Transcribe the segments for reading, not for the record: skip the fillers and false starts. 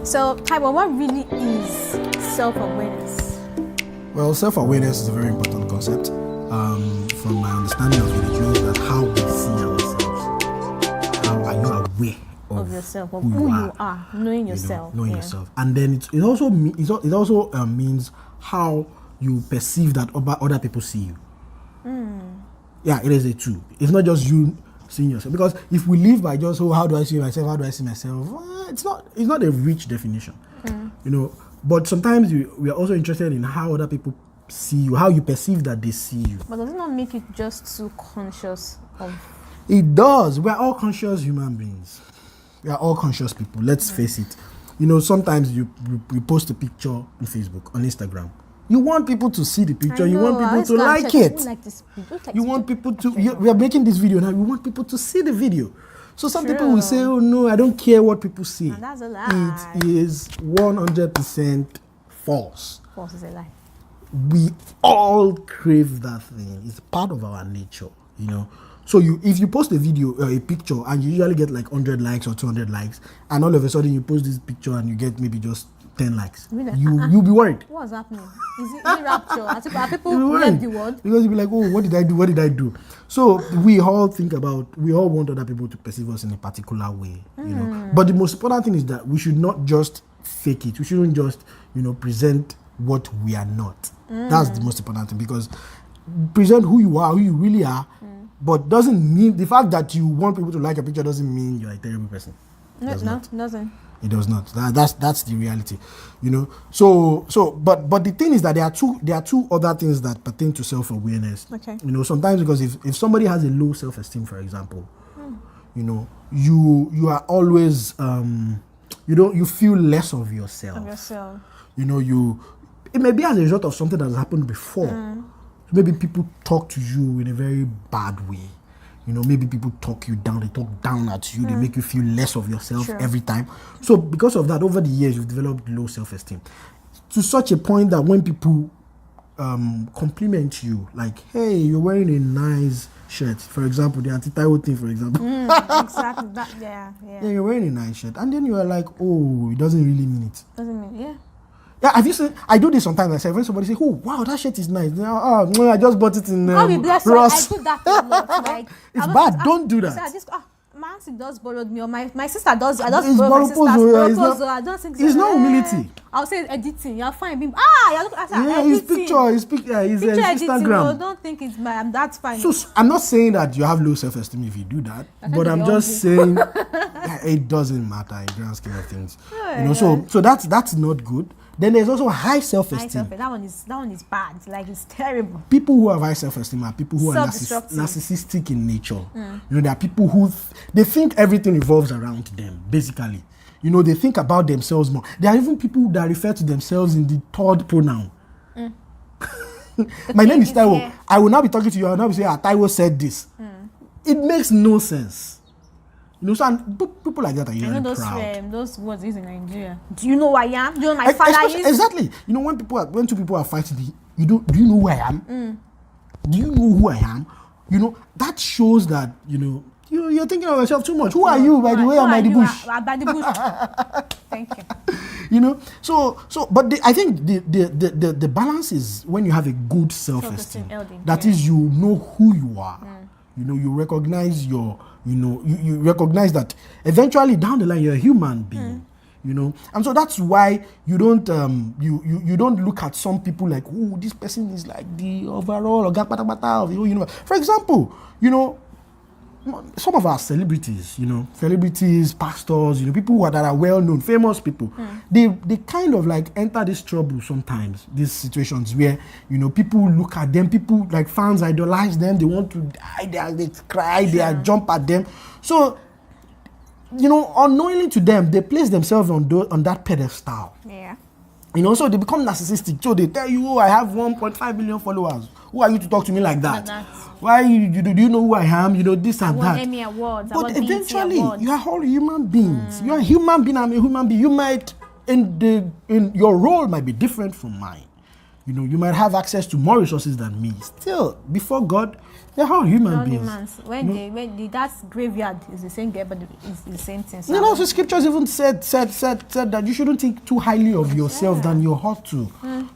So, Taiwo, what really is self-awareness? Well, self-awareness is a very important concept. From my understanding of it means that how we see ourselves. How are you aware Of yourself, of who you are, knowing yourself. Knowing yourself. And then it also means how you perceive that other people see you. Yeah, it is a two. It's not just you seeing yourself. Because if we live by just, how do I see myself? How do I see myself? It's not a rich definition. But sometimes we are also interested in how other people see you, how you perceive that they see you. But does it not make it just too conscious of? It does. We're all conscious human beings. We are all conscious people. Let's face it. Sometimes you post a picture on Facebook, on Instagram. You want people to see the picture. You want people to like it. You want people to. We are making this video now. You want people to see the video. So some people will say, "Oh no, I don't care what people see." And that's a lie. It is 100% false. False is a lie. We all crave that thing. It's part of our nature, So if you post a video or a picture and you usually get like 100 likes or 200 likes, and all of a sudden you post this picture and you get maybe just 10 likes, you'll be worried. What's happening? Is it rapture? Are people left the world? Because you'll be like, oh, what did I do? What did I do? So we all want other people to perceive us in a particular way, But the most important thing is that we should not just fake it. We shouldn't just, present what we are not. That's the most important thing, because present who you are, who you really are, but doesn't mean the fact that you want people to like your picture doesn't mean you're a terrible person. No, it doesn't. It does not. That's the reality, But the thing is that there are two other things that pertain to self-awareness. Okay. Sometimes, because if somebody has a low self-esteem, for example, you are always you feel less of yourself. It may be as a result of something that has happened before. Maybe people talk to you in a very bad way. Maybe people talk you down. They talk down at you. They make you feel less of yourself every time. So because of that, over the years, you've developed low self-esteem. To such a point that when people compliment you, like, hey, you're wearing a nice shirt. For example, the anti-Taiwo thing, for example. Exactly. Yeah, you're wearing a nice shirt. And then you are like, oh, it doesn't really mean it. Doesn't mean, yeah. Yeah, have you seen? I do this sometimes. I say, when somebody say, "Oh, wow, that shirt is nice." Oh, I just bought it in I Ross. do that a lot. Like, it's bad. Don't do that. My auntie does borrowed me, or my sister does. I just It's borrow my sister's proposal. I don't think it's not humility. I'll say editing. You're fine. You're his picture. His Instagram. I don't think it's my. That's fine. So I'm not saying that you have low self-esteem if you do that, but I'm just saying it doesn't matter in the grand scheme of things. So that's not good. Then there's also high self-esteem. That one is bad. Like, it's terrible. People who have high self-esteem are people who are narcissistic in nature. There are people who they think everything revolves around them, basically. They think about themselves more. There are even people that refer to themselves in the third pronoun. My name is Taiwo. Yeah. I will not be talking to you. I will not be saying, Taiwo said this. It makes no sense. So people like that are usually proud. Those words used in Nigeria. Do you know who I am? Do you know my father is? Exactly. When two people are fighting, do you know who I am? Do you know who I am? That shows that, you're thinking of yourself too much. Who are you, by the way, by the bush? By the bush. Thank you. But I think the balance is when you have a good self-esteem. That is, you know who you are. You recognize you recognize that eventually down the line you're a human being. And so that's why you don't you don't look at some people like, oh, this person is like the overall of the whole universe. For example, some of our celebrities, pastors, people that are well known, famous people, they kind of like enter this trouble sometimes, these situations where, people look at them, people like fans idolize them, they want to die, they cry, they jump at them. So, unknowingly to them, they place themselves on that pedestal. Yeah. So they become narcissistic. So they tell you, oh, I have 1.5 million followers. Who are you to talk to me like that? Why do you know who I am? This and that. Emmy Awards. But eventually, you are all human beings. You are a human being. I'm a human being. You might, in your role, might be different from mine. You might have access to more resources than me. Still, before God, They're all human All beings. humans. When that graveyard is the same but it's the same thing. So You know, the scriptures even said that you shouldn't think too highly of yourself than you ought to.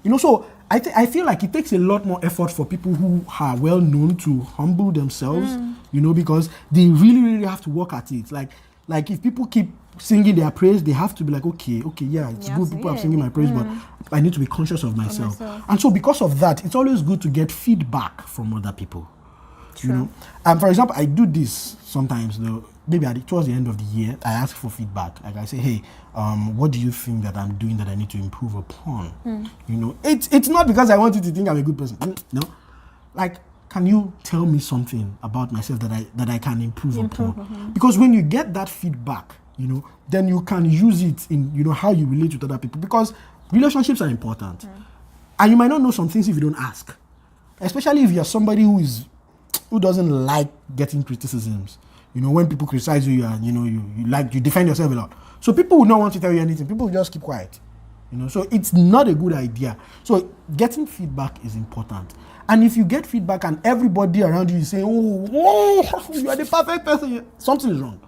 You know, so I feel like it takes a lot more effort for people who are well known to humble themselves, you know, because they really, really have to work at it. Like if people keep singing their praise, they have to be like, okay, yeah, it's good. People are singing my praise, but I need to be conscious of myself. And so because of that, it's always good to get feedback from other people. True. You know, and for example, I do this sometimes. Though maybe towards the end of the year, I ask for feedback. Like I say, hey, what do you think that I'm doing that I need to improve upon? You know, it's not because I want you to think I'm a good person. No, like, can you tell me something about myself that I can improve upon? Because when you get that feedback, you know, then you can use it in, you know, how you relate with other people. Because relationships are important, and you might not know some things if you don't ask. Especially if you're somebody who doesn't like getting criticisms. You know, when people criticize you, and you know, you defend yourself a lot. So people will not want to tell you anything. People will just keep quiet. You know, so it's not a good idea. So getting feedback is important. And if you get feedback and everybody around you is saying, oh, you are the perfect person, something is wrong.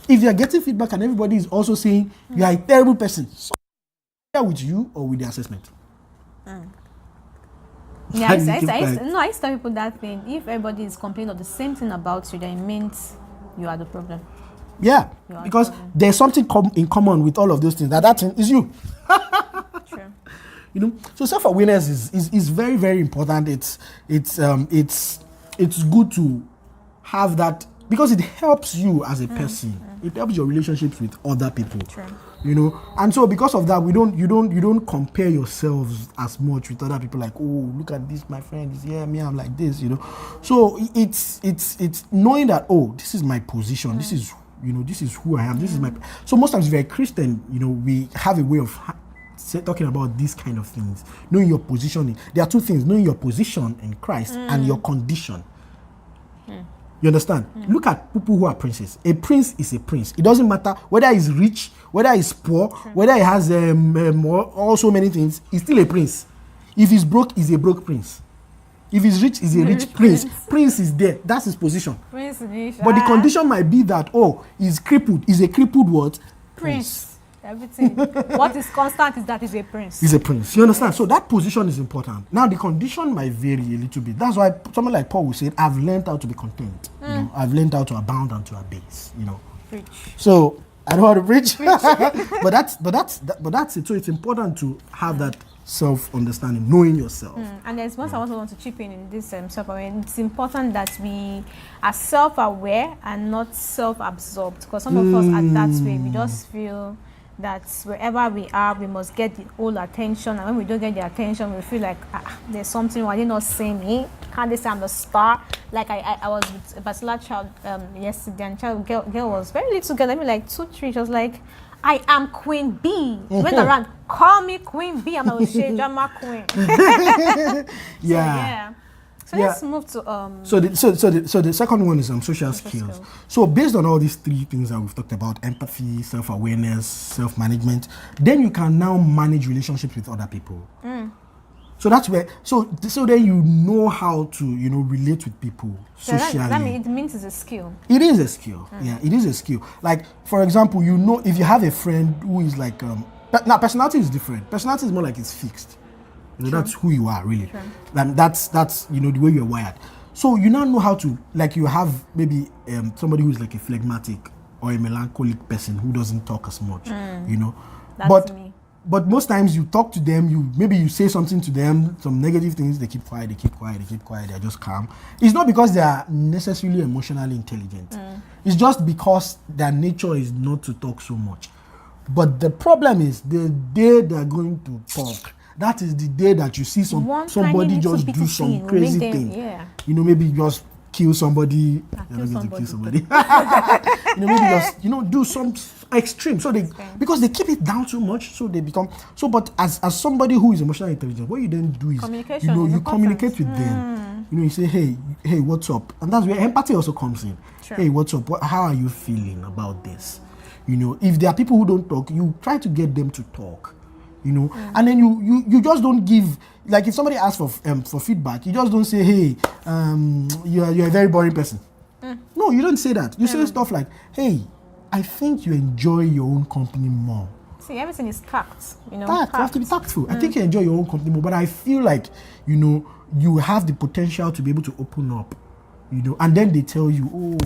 If you are getting feedback and everybody is also saying you are a terrible person, something with you or with the assessment. Yeah, I used to tell people that thing. If everybody is complaining of the same thing about you, then it means you are the problem. Yeah, because there's something in common with all of those things. That thing is you. True. You know, so self-awareness is very, very important. It's good to have that because it helps you as a person. It helps your relationships with other people. True. You know, and so because of that, you don't compare yourselves as much with other people. Like, oh, look at this, my friend is here, me, I'm like this. You know, so it's knowing that, oh, this is my position. This is, you know, this is who I am. This is my. So most times, if you're a Christian, you know, we have a way of talking about these kind of things. Knowing your position. There are two things: knowing your position in Christ and your condition. You understand? Look at people who are princes. A prince is a prince. It doesn't matter whether he's rich, whether he's poor, whether he has also many things. He's still a prince. If he's broke, he's a broke prince. If he's rich, he's a rich prince. Prince is there. That's his position. Prince. But the condition might be that, he's crippled. He's a crippled what? Prince. Everything. What is constant is that he's a prince. He's a prince. You understand? So that position is important. Now the condition might vary a little bit. That's why someone like Paul will say, "I've learned how to be content. You know, I've learned how to abound and to abase." You know. Preach. So I don't want to preach, but that's it. So it's important to have that self-understanding, knowing yourself. And there's one I also want to chip in this self-awareness. It's important that we are self-aware and not self-absorbed, because some of us are that way. We just feel that wherever we are, we must get the whole attention, and when we don't get the attention, we feel like there's something why they not see me. Can't they say I'm the star? Like I was with a particular child yesterday, and girl was very little girl, I mean like 2-3. She was like, I am Queen B. Went around, call me Queen B. I'm a Drama Queen. So let's move to So the second one is social skills. So based on all these three things that we've talked about: empathy, self-awareness, self-management, then you can now manage relationships with other people. So that's where so then you know how to, you know, relate with people socially. That means it means it's a skill. It is a skill. Yeah, it is a skill. Like, for example, you know, if you have a friend who is like now personality is different. Personality is more like it's fixed. You know, that's who you are, really. And that's you know, the way you're wired. So you now know how to, like, you have maybe somebody who's like a phlegmatic or a melancholic person who doesn't talk as much. You know, that's me. But most times you talk to them, you say something to them, some negative things, they keep quiet, they're just calm. It's not because they are necessarily emotionally intelligent. It's just because their nature is not to talk so much. But the problem is the day they're going to talk, that is the day that you see somebody just do some crazy thing. You know, maybe just kill somebody. You're not going to kill somebody. You know, maybe just, you know, do some extreme. So because they keep it down too much, so they become so. But as somebody who is emotionally intelligent, what you then do is, you know, you communicate with them. You know, you say, hey, what's up? And that's where empathy also comes in. Hey, what's up? How are you feeling about this? You know, if there are people who don't talk, you try to get them to talk. you know. And then you just don't give, like if somebody asks for feedback, you just don't say, hey, you're a very boring person. No, you don't say that. You say stuff like, hey, I think you enjoy your own company more. See, everything is tact, you know. Tact, you have to be tactful. I think you enjoy your own company more, but I feel like, you know, you have the potential to be able to open up, you know, and then they tell you, oh,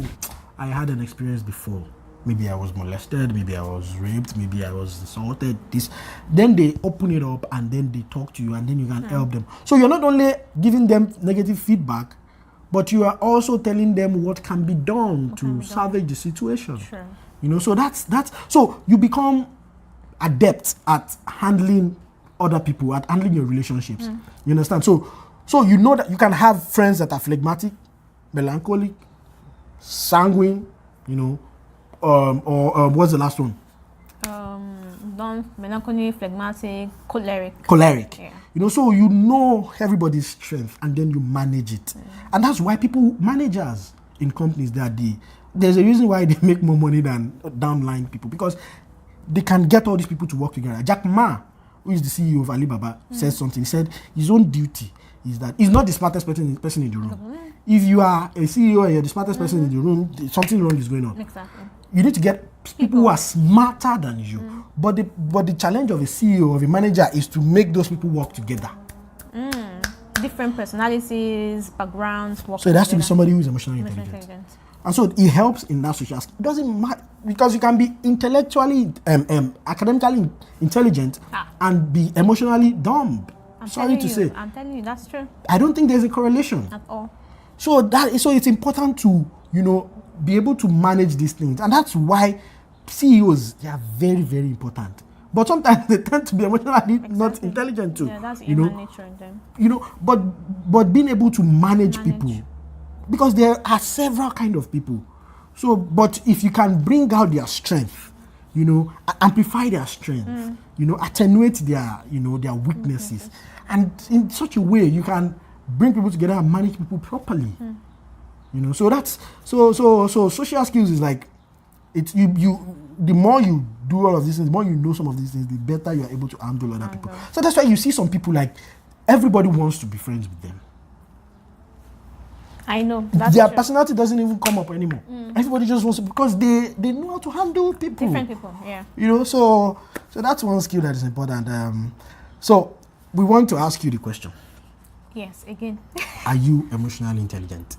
I had an experience before. Maybe I was molested, maybe I was raped, maybe I was assaulted, this. Then they open it up and then they talk to you and then you can help them. So you're not only giving them negative feedback, but you are also telling them what can be done to salvage the situation. Sure. You know, so that's so you become adept at handling other people, at handling your relationships. You understand? So you know that you can have friends that are phlegmatic, melancholic, sanguine, you know, or what's the last one? Melancholy, phlegmatic, choleric. Choleric. Yeah. You know, so you know everybody's strength and then you manage it. And that's why managers in companies, there's a reason why they make more money than downline people, because they can get all these people to work together. Jack Ma, who is the CEO of Alibaba, said something. He said his own duty is that he's not the smartest person in the room. If you are a CEO and you're the smartest person in the room, something wrong is going on. Exactly. You need to get people who are smarter than you. But the challenge of a CEO, of a manager, is to make those people work together. Different personalities, backgrounds, work So it has to be together. somebody who is emotionally intelligent. And so it helps in that social aspect. It doesn't matter, because you can be intellectually, academically intelligent and be emotionally dumb. I'm telling you, that's true. I don't think there's a correlation At all. So it's important to, you know, be able to manage these things, and that's why CEOs, they are very, very important. But sometimes they tend to be emotionally not intelligent too. Yeah, that's you know, human nature in them. you know, but being able to manage people, because there are several kind of people. So, but if you can bring out their strength, you know, amplify their strength, you know, attenuate their, you know, their weaknesses, and in such a way you can bring people together and manage people properly. You know, so that's so social skills is like, it's you the more you do all of these things, the more you know some of these things, the better you are able to handle other people. So that's why you see some people, like, everybody wants to be friends with them. I know. That's Their true. personality doesn't even come up anymore. Everybody just wants to, because they know how to handle people. Different people, yeah. You know, so that's one skill that is important. So we want to ask you the question: Yes, again. are you emotionally intelligent?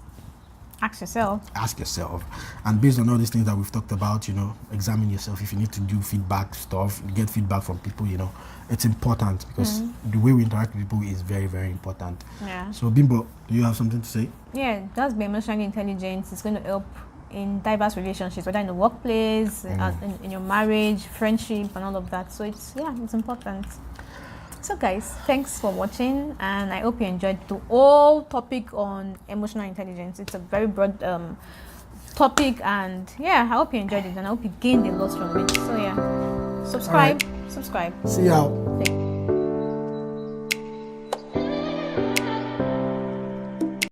Ask yourself. Ask yourself, and based on all these things that we've talked about, you know, examine yourself. If you need to do feedback stuff, get feedback from people, you know, it's important, because the way we interact with people is very, very important. Yeah. So Bimbo, do you have something to say? Yeah, just be emotionally intelligent. It's going to help in diverse relationships, whether in the workplace, in your marriage, friendship, and all of that. So it's important. So guys, thanks for watching, and I hope you enjoyed the whole topic on emotional intelligence. It's a very broad topic, and yeah, I hope you enjoyed it, and I hope you gained a lot from it. So yeah, subscribe. See you out. Thank you.